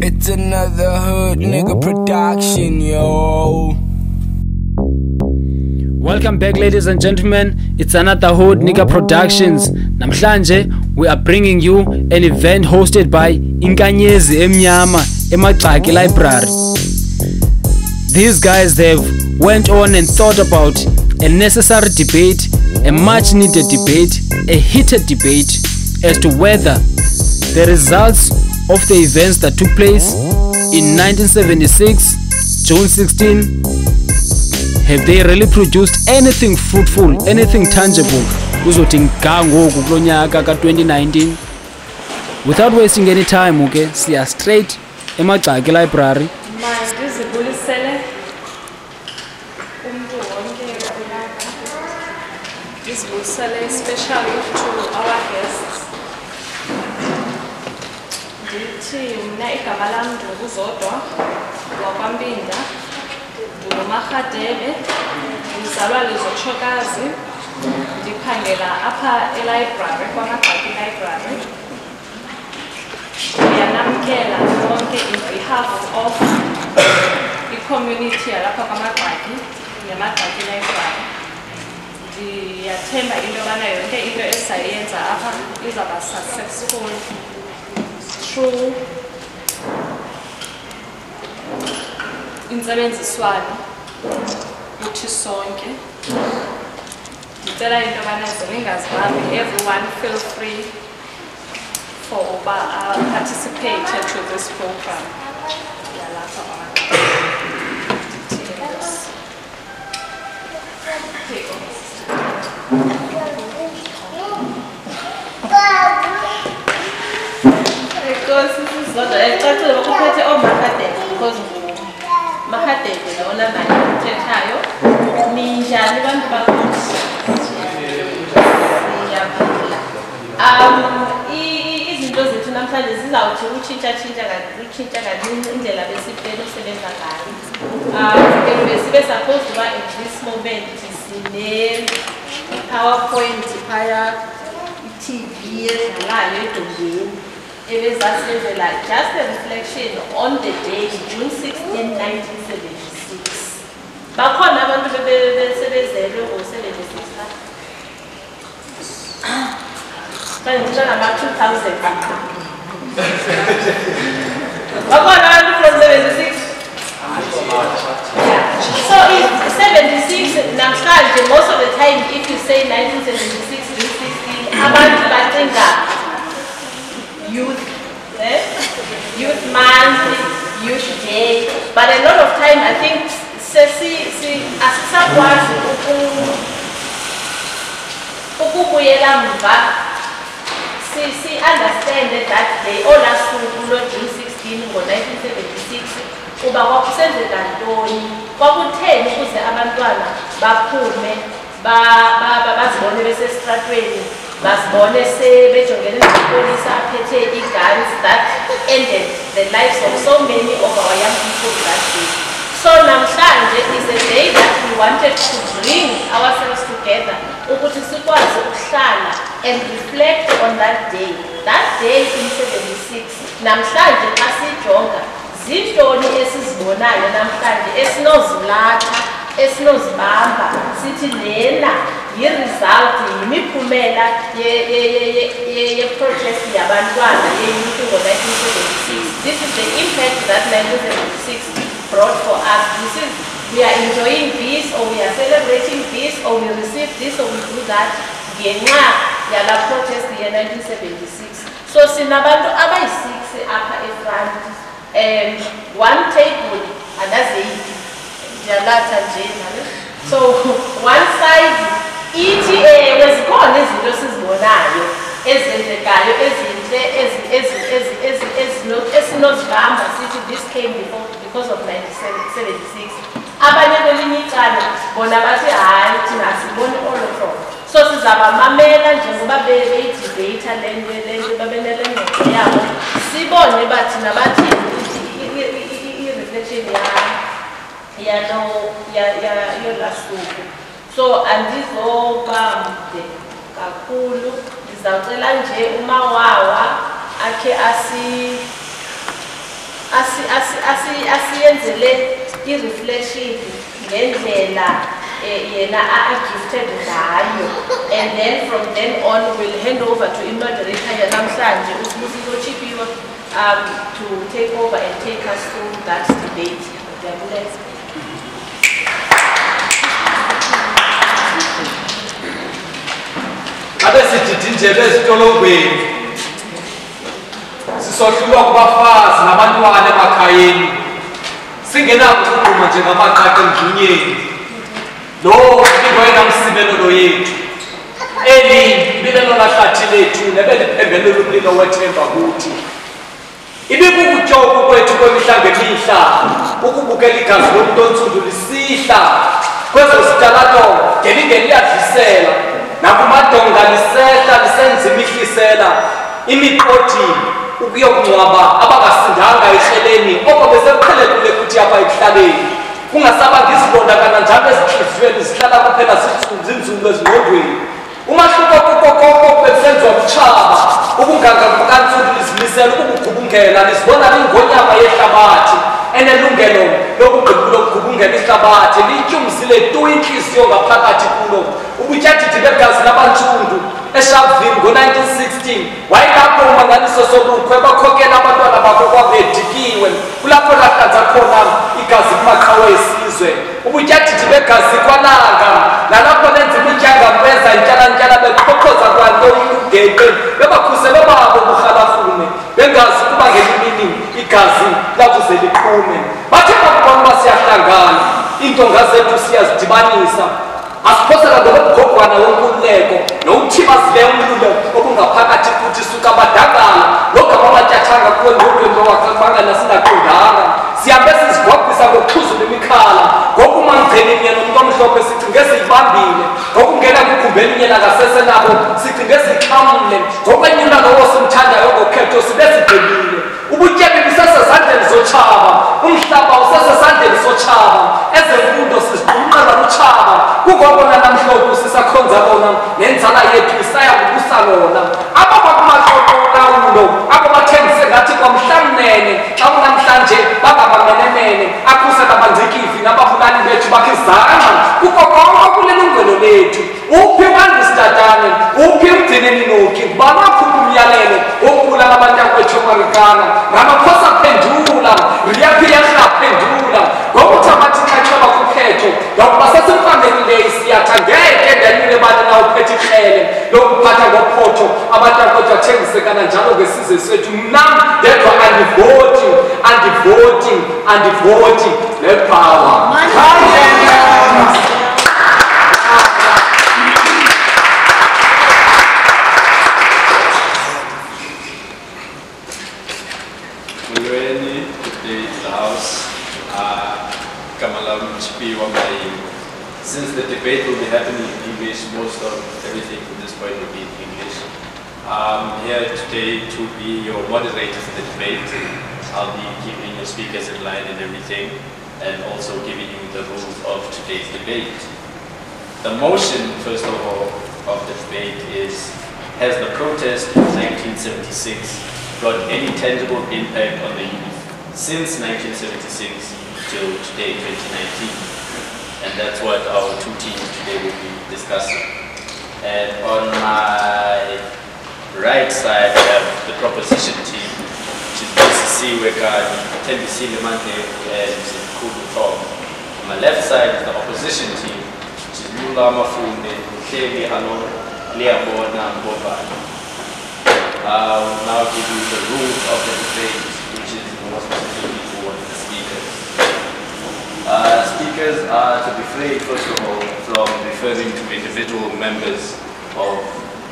It's another hood nigga production, yo. Welcome back, ladies and gentlemen. It's another Hood Nigga Productions. Namhlanje, we are bringing you an event hosted by Inkanyezi Emnyama, KwaMagxaki Library. These guys, they've went on and thought about a necessary debate, a much needed debate, a heated debate as to whether the results of the events that took place in 1976, June 16, have they really produced anything fruitful, anything tangible? Uzothi ngoku kulo nyaka ka-2019. Without wasting any time, okay, siya straight KwaMagxaki Library. Ndizibulisele umntu wonke ulapha. Ndizibulisele especially to our guests. Ndithi mna igama lam ndinguzodwa wakwaMbinda. NguMarhadebe, ndizalwa Lizotshokazi, ndiphangela apha e-library, KwaMagxaki Library. Ndiyanamkela bonke in behalf of i-community yalapha KwaMagxaki neMagxaki Library. Ndiyathemba into yobana yonke into esizayenza apha izawuba successful through intsebenziswano kuthi sonke. Ndicela into yobana ziningazibambi, everyone feel free for uba participate to this program yalapha because sizodwa ecacile bakuphethe oMarhadebe because Mahadebe lona manje uthethayo ninjani bantu bakuthi izinto zethu namhlanje zizawuthi utshintsha kancinci indlela besipela usebenza ngayo. Besibe supposed uba at this moment sine-PowerPoint phaya i-TV edlalayo edongeni ebezasenzela just a reflection on the day June 16, 1976. Bakhona abantu besebezelwe ngo-76 kanti ngama-2000 bakhona abantu from 76. Yeah. So in 76 namhlanje, most of the time if you say 1976 June 16, abantu bacinga youth month, youth day, but a lot of time I think asisakwazi ukubuyela mva understand that day olasuku lo June 16 ngo-1976 kuba kwakusenzeka ntoni, kwakutheni ukuze abantwana baphume bazibone besesitratweni, basibone sebejongene namapolisa aphethe i-guns that ended the lives of so many of our young people that day. So namhlanje is a day that we wanted to bring ourselves together ukuthi sikwazi ukuhlala and reflect on that day. That day in 76, namhlanje xa sijonga zintoni esizibonayo namhlanje esinozilatha esinozibamba sithi lena yi-result yimiphumela ye-protest yabantwana ye-youth ngo-1976. This is the impact that 1976 brought for us. We are enjoying this, or we are celebrating this, or we receive this, or we do that ngenxa yala protest ye-1976. So sinabantu abayi-6 apha efront, one table andazeyiphi ndiyalatha nje. So one side ithi wezikhona izinto sizibonayo ezenzekayo ezinhle esinozibamba sithi this came because of 1976. Abanye kwelinye icala bona bathi hayi thina asiboni all of them. So sizabamamela njengoba beyidibeyitha le nto babenele ngqondo yabo sibone bathi nabathini i-reflection yolasuku. So andizoba mde kakhulu, ndizawucela nje umawawa akhe asiyenzele i-reflection ngendlela yena a-gifted ngayo, and then from then on we'll hand over to i-moderator yanamhlanje uSibusiso Chipiwe to take over and take us through that debate. Abe sididinjele ezitolongweni sisohlulwa kubafazi nabantwana emakhayeni singenako ukugquma njengamaqaqa emjunyeni lo into enamsimelelo yethu eli milelo lahlathi lethu nebeliphembelela umlilo wethemba kuthi ibikukutyoku kwethu kwemihla ngemihla ukubukela igazi lomntu ontsundu lisihla kwezo zitalato ngelingeliyavisela nakumadonga lisehla lisenza imihlisela imiqodi ukuyokungcwaba abangasindanga ehleleni oko beseqhelekile kuthi apha ekuhlaleni kungasabanga izilonda kananjalo ezinhliziyweni zihlala kuphela zinzulu ezingqondweni umahluko kukokoko bekusenziwa butshaba ubunganga bukantsundu lizimisela ukubugubungela lizibona lingonyama yehlabathi enelungelo lokugubungela ihlabathi liyityumzile tu intliziyo ngaphakathi kulo ubutyathidi begazi labantsundu eSharpeville ngo-1916 wayelapho umangaliso sobukhwe bakhokela abantwana bakho kwabedikiwe kulapho lahlanza khona igazi kumaqhawe esizwe ubutyathidi begazi kwananga nalapho lenza imityanga mbeza intyalantyala beqhoqhoza kwanto igeqe bebakhusele babo burhalafume bengazi kuba ngelimini igazi lakuze liphume bathe bakubona uba siyahlangana iintonga zethu siyazidibanisa asiphosela ngokugogwana wonkululeko nowuthibazileyo umlulo obungaphakathi kuthi suka badakala logama amatyathanga kuwe ngokwenzo wakabanga nasingaqondanga sihambe sizigwagwisa ngokuxhuzula imikhala ngokumamngcelinye nomntu omhlophe sicinge siyibambile ngokungena kukhumbeni yena ngasese nabo sicinge siyixhamle ngokwenyula lowo simthandayo ngokhetho sibe sibhekile ubutyebi busesezandleni zotshaba umhlaba usesezandleni sotshaba ezemfundo sizigqumqela lutshaba kungobona namhlophe sisakhonza bona nenzala yethu isaya kubusa lona ababakumaxoxolawulo abo bathengise ngathi kwamhlamnene xa kunamhlanje bangabamenenene akhusela abanzikivi nababulali bethu bakhizana kuko konke kulelungelo lethu uphi ubandisidadane uphi umgcineni noki banakhupha umyalelo wokubulala abantakwethu omarikana ngamakhosi aphendula riyaphendula ngokuthi amathixaxeba kukhetho ngokuba sesimfanelile siyatha ngeke ndanile bani na uphethe ihlele lokuphatha ngophotho abantakwethu athengisekana njalo ngesizwe sethu nam ndedwa andivoti nepower Since the debate will be happening in English, most of everything from this point will be in English. I'm here today to be your moderator for the debate. I'll be keeping your speakers in line and everything, and also giving you the rules of today's debate. The motion, first of all, of the debate is, has the protest in 1976 brought any tangible impact on the youth since 1976 till today, 2019? And that's what our two teams today will be discussing. And on my right side, I have the proposition team, which is BCC Wekani, TNBC Lemante, and Kudu Tom. On my left side is the opposition team, which is Lula Mafunde, Keli Hano, Leabona, and Bobani. I will now give you the rules of the debate, which is more specifically for the speakers. Speakers are to refrain, first of all, from referring to individual members of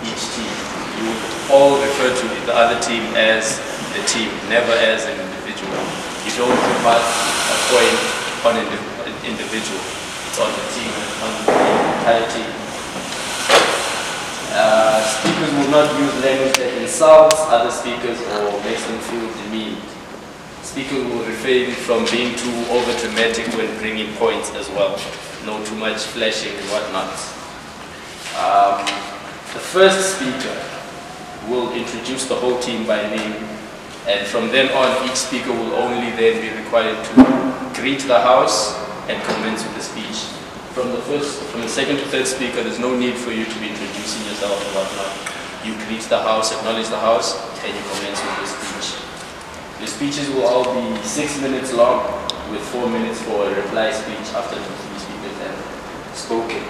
each team. You all refer to the other team as the team, never as an individual. You don't pass a point on an individual. It's on the team, on the entire team. Speakers will not use language that insults other speakers or makes them feel demeaned. Speakers will refrain from being too over-dramatic when bringing points as well. No too much flashing and whatnot. The first speaker will introduce the whole team by name, And from then on, each speaker will only then be required to greet the House and commence with the speech. From the second to third speaker, there's no need for you to be introducing yourself or whatnot. You greet the House, acknowledge the House, and you commence with the speech. The speeches will all be 6 minutes long, with 4 minutes for a reply speech after the three speakers have spoken.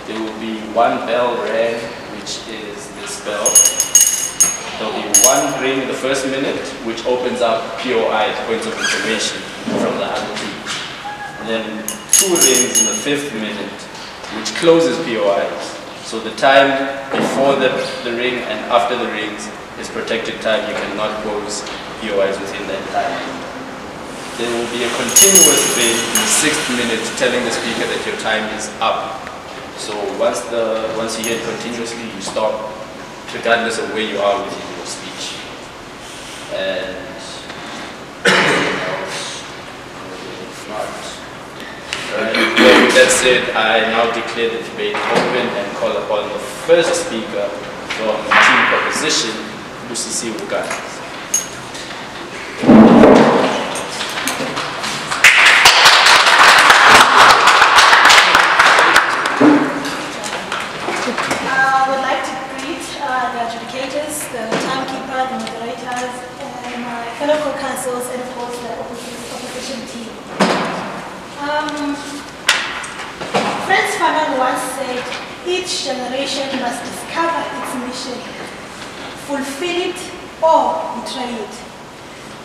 There will be one bell rang, which is this bell. There will be one ring in the first minute, which opens up POIs, points of information, from the other two. And then 2 rings in the 5th minute, which closes POIs. So the time before the ring and after the rings is protected time. You cannot close POIs within that time. There will be a continuous ring in the 6th minute telling the speaker that your time is up. So once you hear it continuously, you stop, regardless of where you are within your speech. And with that said, I now declare the debate open and call upon the first speaker from Team Proposition, Busisi Uganda. The timekeeper, the moderators, and my fellow co-counsels, and of course the opposition team. Franz Fanon once said, each generation must discover its mission, fulfill it or betray it.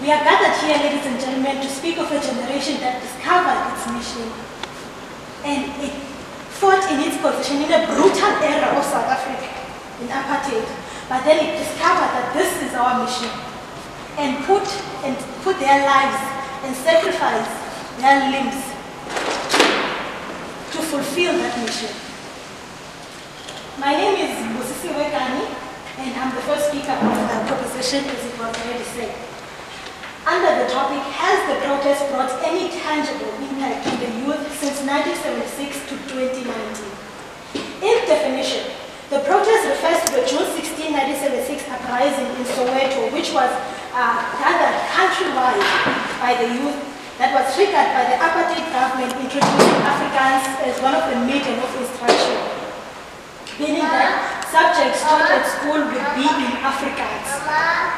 We are gathered here, ladies and gentlemen, to speak of a generation that discovered its mission, and it fought in its position in a brutal era of South Africa, in apartheid. But then it discovered that this is our mission, and put their lives and sacrifice their limbs to fulfill that mission. My name is Busisi Uganda, and I'm the first speaker of the proposition, as it was already said. Under the topic, has the protest brought any tangible impact on the youth since 1976 to 2019? In definition, the protest refers to the June 16, 1976 uprising in Soweto, which was gathered countrywide by the youth that was triggered by the apartheid government introducing Afrikaans as one of the medium of instruction, meaning that subjects taught at school would be in Afrikaans.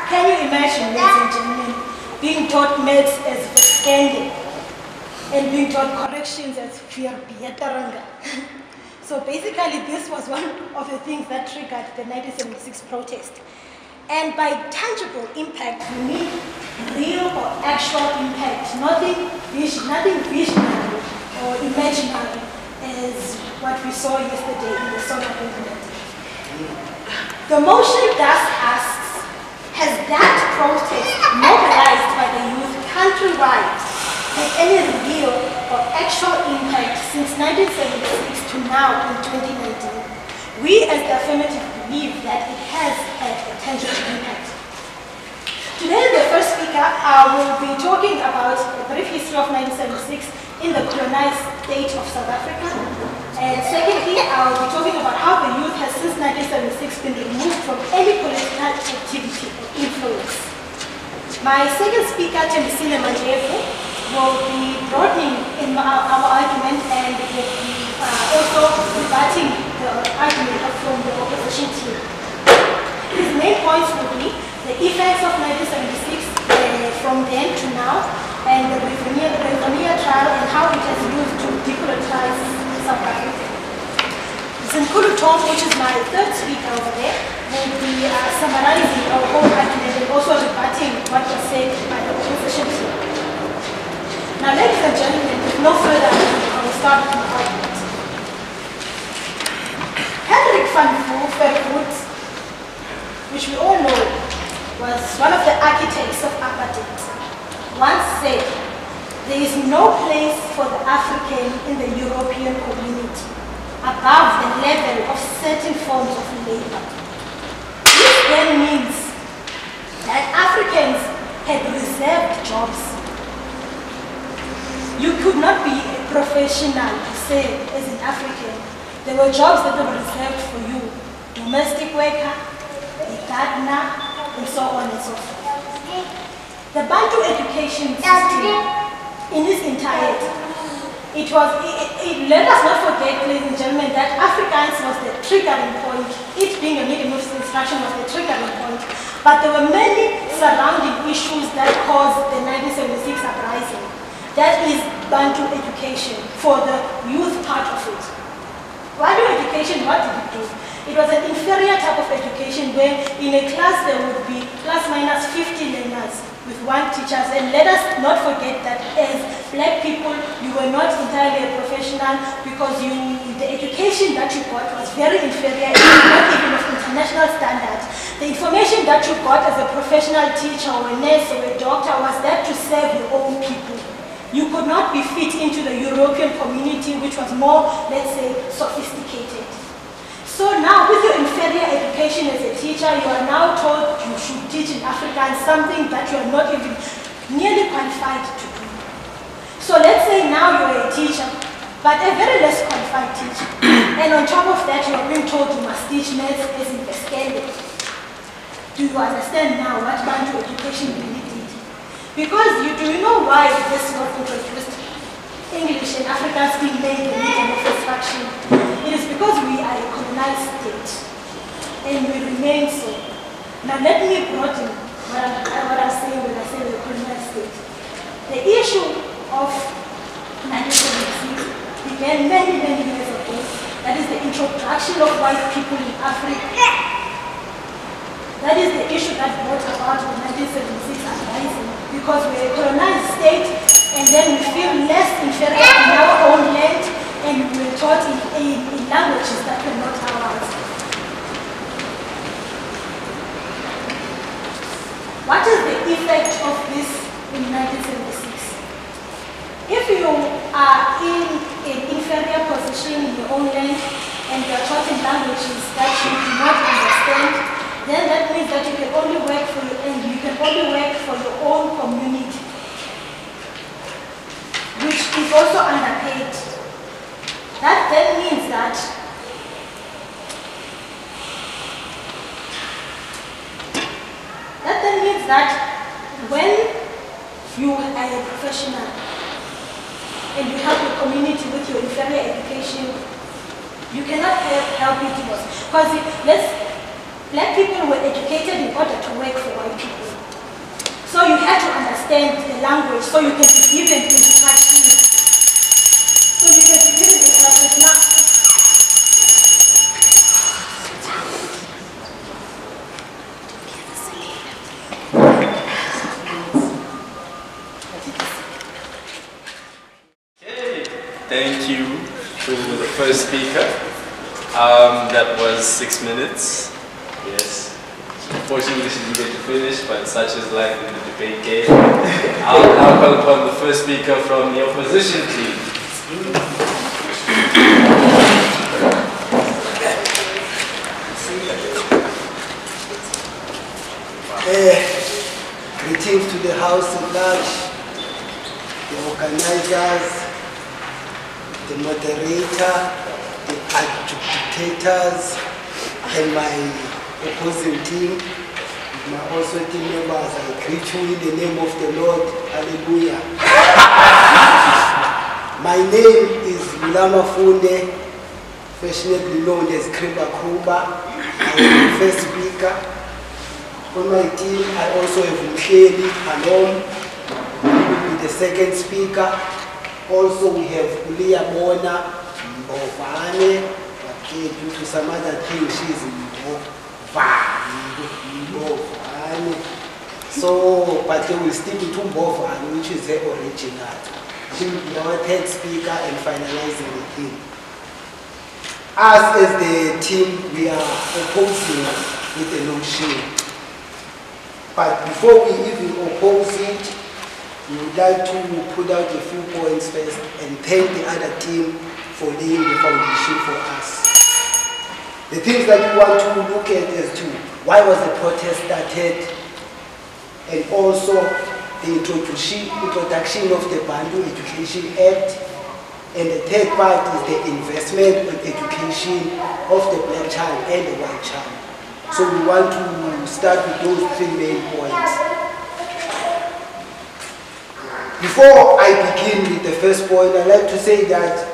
Can you imagine, ladies and gentlemen, being taught maths as Verskendi and being taught corrections as Vierbeteranga? So basically, this was one of the things that triggered the 1976 protest. And by tangible impact, we mean real or actual impact, nothing visionary or imaginary, as what we saw yesterday in the solar movement. The motion thus asks, has that protest mobilized by the youth countrywide had any real or actual impact since 1976 to now in 2019? We as the affirmative believe that it has had a tangible impact. Today, the first speaker will be talking about a brief history of 1976 in the colonized state of South Africa. And secondly, I'll be talking about how the youth has since 1976 been removed from any political activity or influence. My second speaker, Tembisile Manjevu, will be broadening in our argument and will be also rebutting the argument from the opposition team. His main points will be the effects of 1976 from then to now, and the Rivonia trial and how it has used to decolonize South Africa. Zinkulu Tom, which is my third speaker over there, will be summarizing our whole argument and also rebutting what was said by the opposition team. Now, ladies and gentlemen, with no further ado, I will start with my argument. Hendrik van Verwoerd, which we all know was one of the architects of apartheid, once said, there is no place for the African in the European community above the level of certain forms of labor. This then means that Africans had reserved jobs. You could not be a professional, say, as an African. There were jobs that were reserved for you. Domestic worker, a gardener, and so on and so forth. The Bantu education system in its entirety, let us not forget, ladies and gentlemen, that Afrikaans was the triggering point. It being a medium of instruction was the triggering point. But there were many surrounding issues that caused the 1976 uprising. That is Bantu education for the youth part of it. Bantu education, what did it do? It was an inferior type of education where in a class there would be plus minus 50 learners with one teacher. And let us not forget that as black people, you were not entirely a professional because the education that you got was very inferior, not even of international standards. The information that you got as a professional teacher or a nurse or a doctor was there to serve your own people. You could not be fit into the European community, which was more, let's say, sophisticated. So now, with your inferior education as a teacher, you are now told you should teach in Afrikaans, something that you are not even nearly qualified to do. So let's say now you are a teacher, but a very less qualified teacher. And on top of that, you are being told you must teach maths as in Pescende. Do you understand now what Bantu education really did? Because do you know why this was introduced? English and Afrikaans being made the medium of instruction. It is because we are a colonized state, and we remain so. Now let me broaden what I'm saying when I say we're a colonized state. The issue of 1976 began many, many years ago. That is the introduction of white people in Africa. That is the issue that brought about the 1976 uprising, because we're a colonized state, and then we feel less inferior in our own land, and we were taught in languages that were not ours. What is the effect of this in 1976? If you are in an inferior position in your own land and you are taught in languages that you do not understand, then that means that you can only work for your end. You can only work for your own community, which is also underpaid. That then means that when you are a professional and you help your community with your inferior education, you cannot help it worse. Because black people were educated in order to work for white people. So you had to understand the language so you can be given instructions. So you can be given instructions. Now, Okay, thank you to the first speaker. That was 6 minutes. Yes. Unfortunately, she didn't get to finish, but such is life in the debate game. I'll now call upon the first speaker from the opposition team. Greetings to the House at large, the organizers, the moderator, the agitators, and my opposing team, my also team members. I greet you in the name of the Lord. Hallelujah. My name is Mulama Funde, fashionably known as Kriba Kruba. I am the first speaker. On my team, I also have Msheli Halom, who will be the second speaker. Also, we have Ulia Bona Mbovane. Okay, due to some other things, she's Mbovane. So, but they will stick to Mbovane, which is her original. She will be our third speaker and finalizing the thing. Us as the team, we are opposing with the notion. But before we even oppose it, we would like to put out a few points first and thank the other team for laying the foundation for us. The things that we want to look at as to why was the protest started, and also the introduction of the Bantu Education Act, and the third part is the investment in education of the black child and the white child. So we want to start with those three main points. Before I begin with the first point, I'd like to say that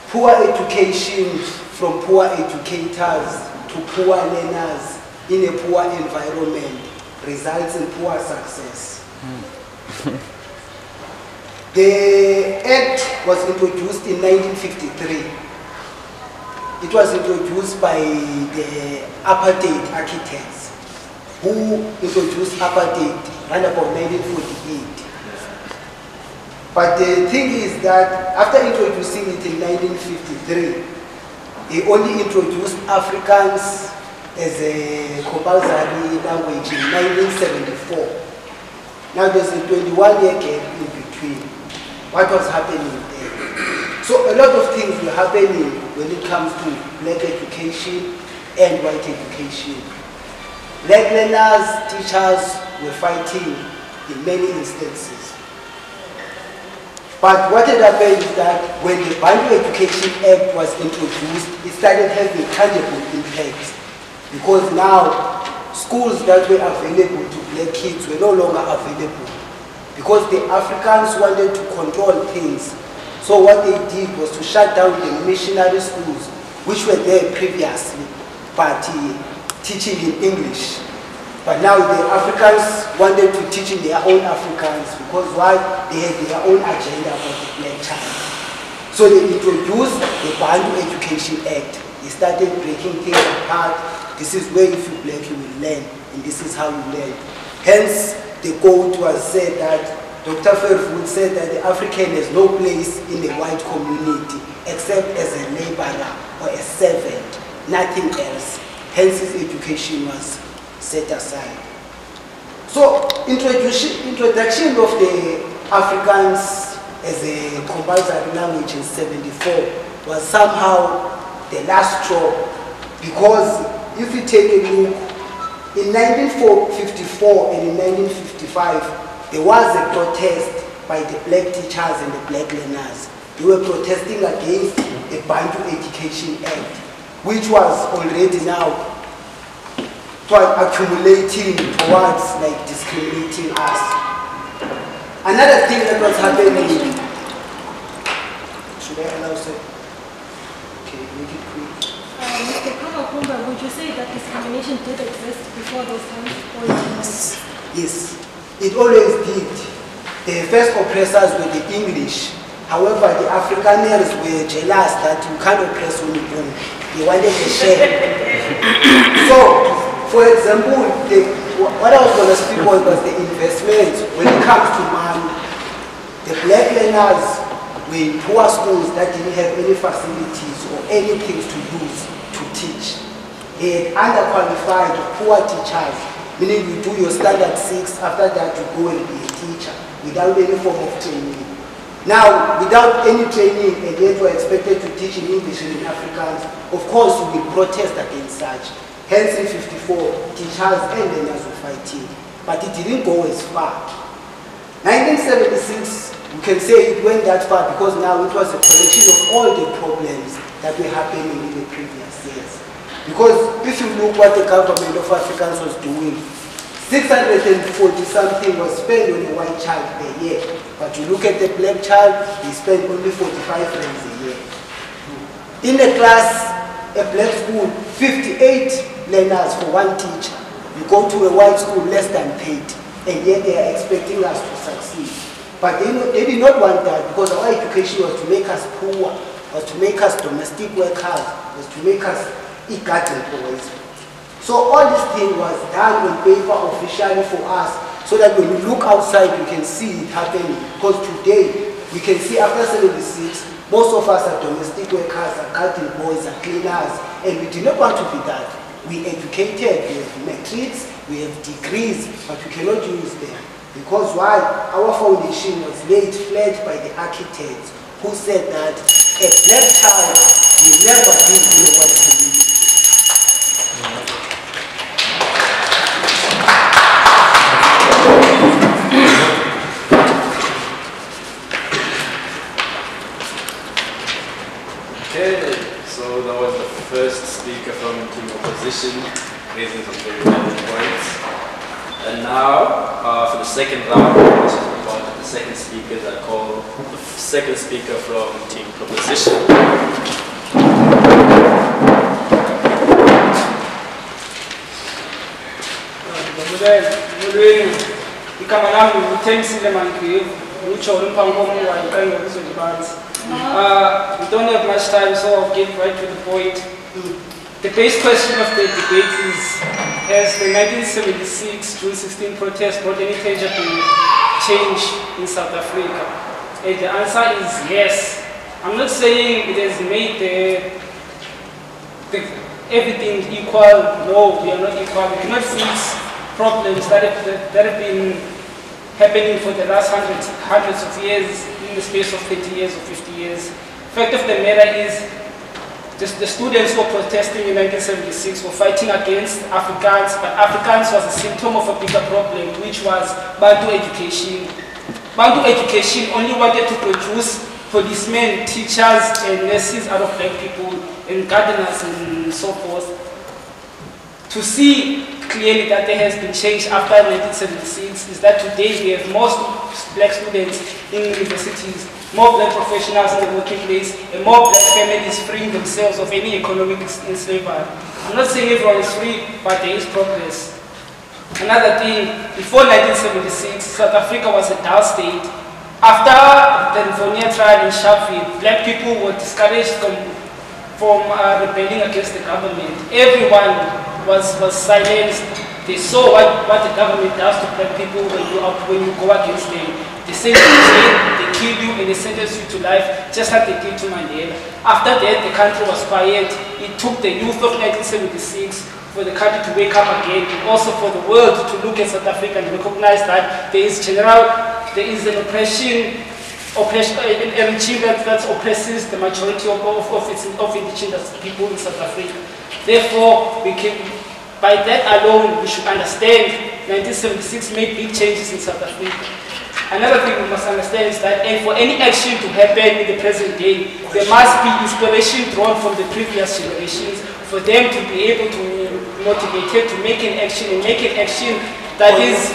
poor education from poor educators to poor learners in a poor environment results in poor success. The Act was introduced in 1953. It was introduced by the apartheid architects who introduced apartheid around about 1948. But the thing is that after introducing it in 1953, they only introduced Afrikaans as a compulsory language in 1974. Now there's a 21-year gap in between. What was happening there? So a lot of things were happening when it comes to black education and white education. Black learners, teachers were fighting in many instances. But what had happened is that when the Bantu Education Act was introduced, it started having tangible impacts. Because now, schools that were available to black kids were no longer available. Because the Africans wanted to control things. So what they did was to shut down the missionary schools, which were there previously, but teaching in English. But now the Africans wanted to teach in their own Afrikaans because why? They had their own agenda for the black child. So they introduced the Bantu Education Act. They started breaking things apart. This is where if you're black you will learn, and this is how you learn. Hence, the quote was said that Dr. Fairwood said that the African has no place in the white community except as a laborer or a servant, nothing else. Hence his education was set aside. So introduction of the Afrikaans as a compulsory language in 1974 was somehow the last straw, because if you take a look, in 1954 and in 1955, there was a protest by the black teachers and the black learners. They were protesting against the Bantu Education Act, which was already now accumulating towards like discriminating us. Another thing that was happening, should I allow sir? Okay, make it quick. Mr. KwaMagxaki, would you say that discrimination did exist before those times? Or yes, it always did. The first oppressors were the English. However, the Afrikaners were jealous that you can't oppress only one. They wanted a share. So, for example, what I was going to speak on was the investment. When it comes to money, the black learners were in poor schools that didn't have any facilities or anything to use to teach. They had underqualified, poor teachers, meaning you do your standard 6, after that you go and be a teacher without any form of training. Now, without any training and yet you are expected to teach in English and in Afrikaans, of course you will protest against such. Hence in 1954, teachers and learners were fighting. But it didn't go as far. 1976, we can say it went that far because now it was a collection of all the problems that were happening in the previous years. Because if you look what the government of Africans was doing, 640 something was spent on a white child per year. But you look at the black child, they spend only 45 rands a year. In a class, a black school, 58 learners for one teacher. You go to a white school, less than paid, and yet they are expecting us to succeed. But they did not want that, because our education was to make us poor, was to make us domestic workers, was to make us garden boys. So all this thing was done on paper officially for us, so that when we look outside, we can see it happening. Because today, we can see after 76, most of us are domestic workers, are garden boys, are cleaners, and we do not want to be that. We educated, we have metrics, we have degrees, but we cannot use them. Because why? Our foundation was laid flat by the architects who said that a black child will never be in a white community. Okay, so that was the first speaker from the opposition, raising some very valid points. And now, for the second round, which is about the second speakers. I call the second speaker from Team Proposition. We don't have much time, so I'll get right to the point. The base question of the debate is, has the 1976 June 16 protest brought any tangible change in South Africa? And the answer is yes. I'm not saying it has made everything equal. No, we are not equal. We cannot fix problems that have been happening for the last hundreds of years in the space of 30 years or 50 years. Fact of the matter is, the students who were protesting in 1976 were fighting against Afrikaans, but Afrikaans was a symptom of a bigger problem, which was Bantu education. Bantu education only wanted to produce policemen, teachers, and nurses out of black people, and gardeners, and so forth. To see clearly that there has been change after 1976 is that today we have more black students in universities, more black professionals in the working place, and more black families freeing themselves of any economic slavery. I'm not saying everyone is free, but there is progress. Another thing, before 1976, South Africa was a dull state. After the Rivonia trial in Sharpeville, black people were discouraged from rebelling against the government. Everyone was silenced. They saw what the government does to black people when you go against them. They send you to jail, they kill you, and they sentence you to life, just like they did to Mandela. After that, the country was quiet. It took the youth of 1976 for the country to wake up again, and also for the world to look at South Africa and recognize that there is an oppression, a regime that oppresses the majority of indigenous people in South Africa. Therefore, by that alone, we should understand 1976 made big changes in South Africa. Another thing we must understand is that for any action to happen in the present day, there must be inspiration drawn from the previous generations for them to be able to be motivated to make an action, and make an action that is...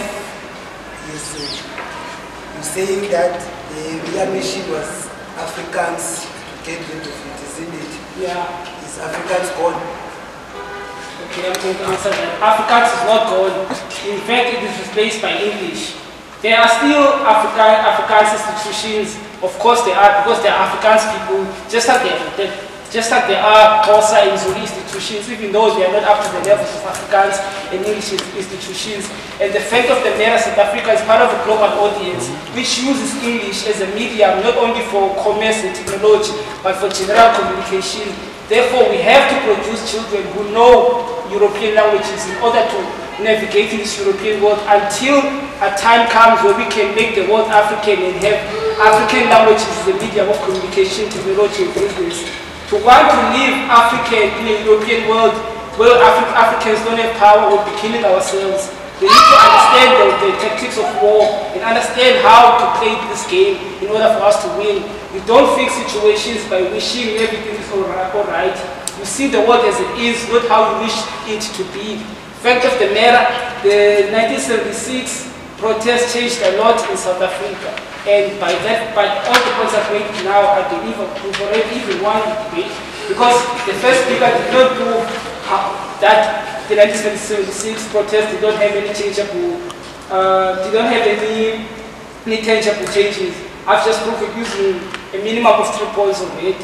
You're saying that the real mission was Africans to get rid of it, isn't it? Yeah. Is Africans gone? Okay, I'm going to answer that. Afrikaans is not gone. In fact, it is replaced by English. There are still Afrikaans institutions. Of course there are, because there are Afrikaans people, just like there are Xhosa and Zulu institutions, even though they are not up to the levels of Afrikaans and English institutions. And the fact of the matter, South Africa is part of a global audience which uses English as a medium, not only for commerce and technology, but for general communication. Therefore, we have to produce children who know European languages in order to navigate in this European world until a time comes where we can make the world African and have African languages as a medium of communication, technology, and business. To want to live African in a European world where Africans don't have power, we'll be killing ourselves. We need to understand the tactics of war and understand how to play this game in order for us to win. We don't fix situations by wishing everything is all right. You see the world as it is, not how you wish it to be. Fact of the matter, the 1976 protest changed a lot in South Africa. And by all the points I've made now, I believe we've already even won the debate. Because the first speaker did not prove that the 1976 protest did not have any changeable, did not have any tangible changes. I've just proved it using a minimum of 3 points of it.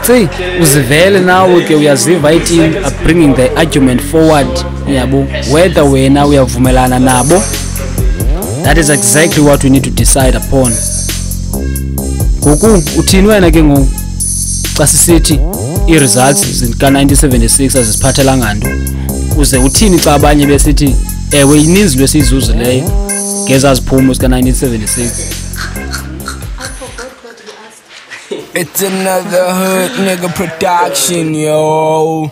See, uzivele nawe ke uyaziva ithi bringing the argument forward yabo, whether wena uyavumelana nabo. That is exactly what we need to decide upon. Ngoku uthini wena ke ngoku xa sisithi i-results zika 1976 azisiphathelanga nto, uze uthini xa abanye besithi ewe ininzi lwesizuzileyo ngezaziphumo zika 1976? It's another hood nigga production, yo.